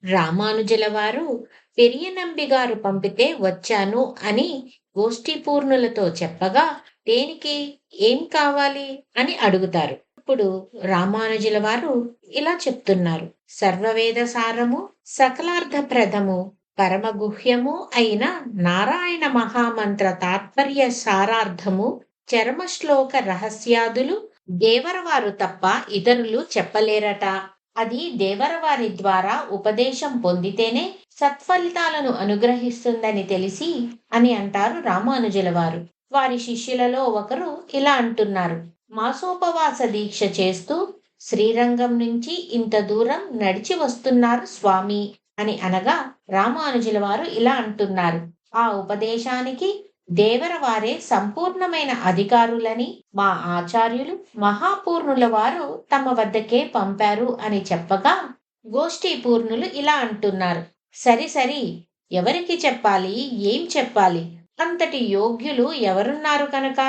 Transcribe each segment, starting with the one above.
రామానుజుల వారు పెరియనంబిగారు పంపితే వచ్చాను అని గోష్ఠీపూర్ణులతో చెప్పగా, దేనికి ఏం కావాలి అని అడుగుతారు. ఇప్పుడు రామానుజుల వారు ఇలా చెప్తున్నారు: సర్వవేద సారము, సకలార్థప్రదము, పరమగుహ్యము అయిన నారాయణ మహామంత్ర తాత్పర్య సారార్థము, చరమ శ్లోక రహస్యాదులు దేవరవారు తప్ప ఇతరులు చెప్పలేరట. అది దేవరవారి ద్వారా ఉపదేశం పొందితేనే సత్ఫలితాలను అనుగ్రహిస్తుందని తెలిసి అని అంటారు రామానుజుల వారు. వారి శిష్యులలో ఒకరు ఇలా అంటున్నారు: మాసోపవాస దీక్ష చేస్తూ శ్రీరంగం నుంచి ఇంత దూరం నడిచి వస్తున్నారు స్వామి అని అనగా, రామానుజుల వారు ఇలా అంటున్నారు: ఆ ఉపదేశానికి దేవరవారే సంపూర్ణమైన అధికారులని మా ఆచార్యులు మహాపూర్ణుల వారు తమ వద్దకే పంపారు అని చెప్పగా, గోష్ఠీ పూర్ణులు ఇలా అంటున్నారు: సరి సరి, ఎవరికి చెప్పాలి, ఏం చెప్పాలి, అంతటి యోగ్యులు ఎవరున్నారు కనుక?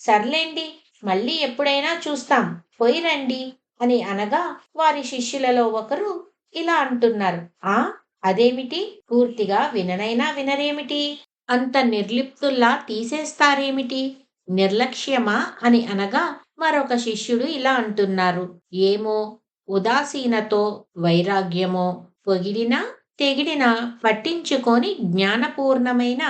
సర్లేండి, మళ్ళీ ఎప్పుడైనా చూస్తాం, పోయి రండి అని అనగా, వారి శిష్యులలో ఒకరు ఇలా అంటున్నారు: ఆ అదేమిటి, పూర్తిగా విననైనా వినరేమిటి, అంత నిర్లిప్తుల్లా తీసేస్తారేమిటి, నిర్లక్ష్యమా అని అనగా, మరొక శిష్యుడు ఇలా అంటున్నారు: ఏమో, ఉదాసీనతో వైరాగ్యమో, పొగిడినా తెగిడినా పట్టించుకొని జ్ఞానపూర్ణమైన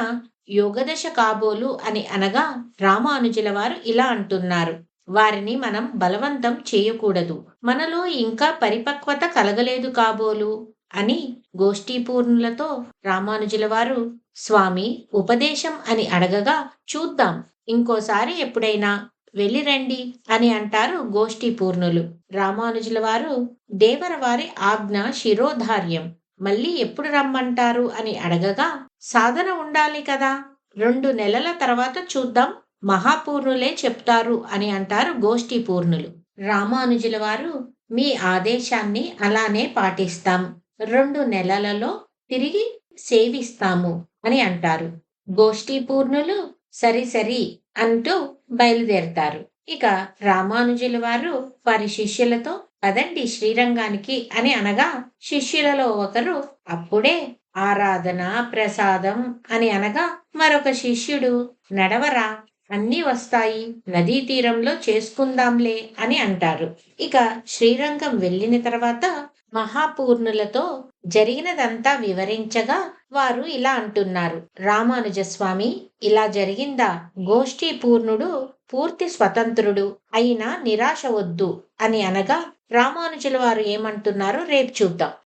యోగదశ కాబోలు అని అనగా, రామానుజుల వారు ఇలా అంటున్నారు: వారిని మనం బలవంతం చేయకూడదు, మనలో ఇంకా పరిపక్వత కలగలేదు కాబోలు అని గోష్ఠీపూర్ణులతో రామానుజుల వారు స్వామి ఉపదేశం అని అడగగా, చూద్దాం, ఇంకోసారి ఎప్పుడైనా వెళ్ళిరండి అని అంటారు గోష్ఠీ పూర్ణులు. రామానుజుల వారు దేవరవారి ఆజ్ఞ శిరోధార్యం, మళ్ళీ ఎప్పుడు రమ్మంటారు అని అడగగా, సాధన ఉండాలి కదా, 2 నెలల తర్వాత చూద్దాం, మహాపూర్ణులే చెప్తారు అని అంటారు గోష్ఠీ పూర్ణులు. రామానుజుల వారు మీ ఆదేశాన్ని అలానే పాటిస్తాం, 2 నెలలలో తిరిగి సేవిస్తాము అని అంటారు. గోష్ఠీ పూర్ణులు సరి సరి అంటూ బయలుదేరతారు. ఇక రామానుజుల వారు వారి శిష్యులతో పదండి శ్రీరంగానికి అని అనగా, శిష్యులలో ఒకరు అప్పుడే ఆరాధన ప్రసాదం అని అనగా, మరొక శిష్యుడు నడవరా, అన్నీ వస్తాయి, నదీ తీరంలో చేసుకుందాంలే అని అంటారు. ఇక శ్రీరంగం వెళ్ళిన తర్వాత మహాపూర్ణులతో జరిగినదంతా వివరించగా, వారు ఇలా అంటున్నారు: రామానుజస్వామి, ఇలా జరిగిందా, గోష్ఠీ పూర్ణుడు పూర్తి స్వతంత్రుడు అయినా నిరాశ వద్దు అని అనగా, రామానుజుల వారు ఏమంటున్నారో రేపు చూద్దాం.